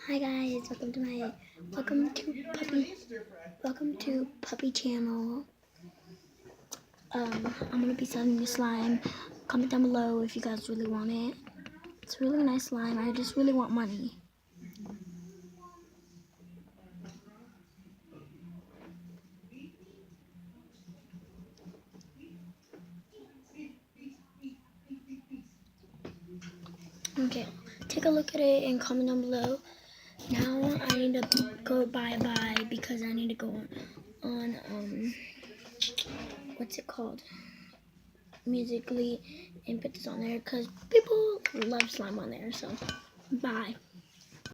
Hi guys, welcome to Puppy Channel. I'm gonna be selling the slime. Comment down below if you guys really want it. It's a really nice slime. I just really want money. Okay, take a look at it and comment down below. Now I need to go bye because I need to go on what's it called? Musical.ly and put this on there because people love slime on there. So bye.